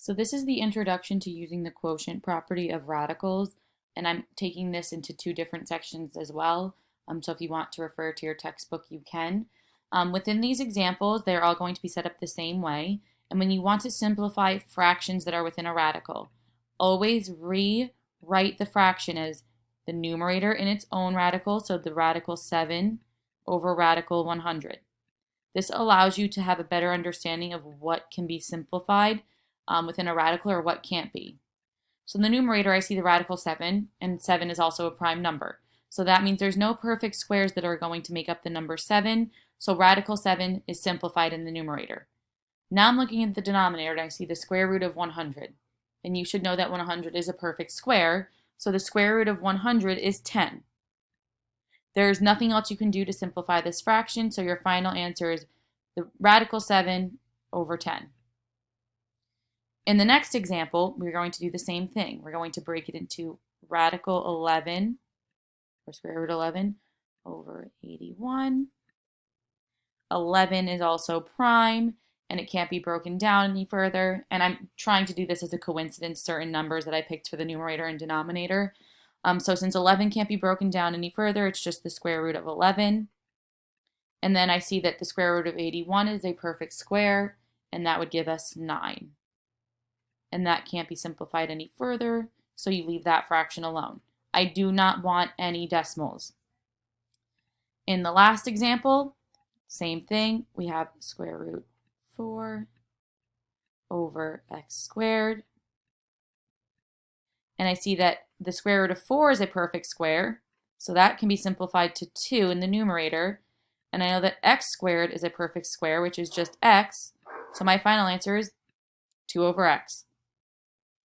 So this is the introduction to using the quotient property of radicals, and I'm taking this into two different sections as well. So if you want to refer to your textbook, you can. Within these examples, they're all going to be set up the same way. And when you want to simplify fractions that are within a radical, always rewrite the fraction as the numerator in its own radical, so the radical 7 over radical 100. This allows you to have a better understanding of what can be simplified within a radical or what can't be. So in the numerator, I see the radical 7, and 7 is also a prime number. So that means there's no perfect squares that are going to make up the number 7, so radical 7 is simplified in the numerator. Now I'm looking at the denominator, and I see the square root of 100. And you should know that 100 is a perfect square, so the square root of 100 is 10. There's nothing else you can do to simplify this fraction, so your final answer is the radical 7 over 10. In the next example, we're going to do the same thing. We're going to break it into radical 11, or square root 11, over 81. 11 is also prime, and it can't be broken down any further. And I'm trying to do this as a coincidence, certain numbers that I picked for the numerator and denominator. So since 11 can't be broken down any further, it's just the square root of 11. And then I see that the square root of 81 is a perfect square, and that would give us 9. And that can't be simplified any further, so you leave that fraction alone. I do not want any decimals. In the last example, same thing. We have square root 4 over x squared. And I see that the square root of 4 is a perfect square, so that can be simplified to 2 in the numerator. And I know that x squared is a perfect square, which is just x, so my final answer is 2 over x.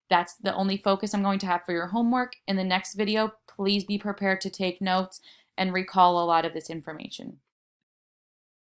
That's the only focus I'm going to have for your homework. In the next video, please be prepared to take notes and recall a lot of this information.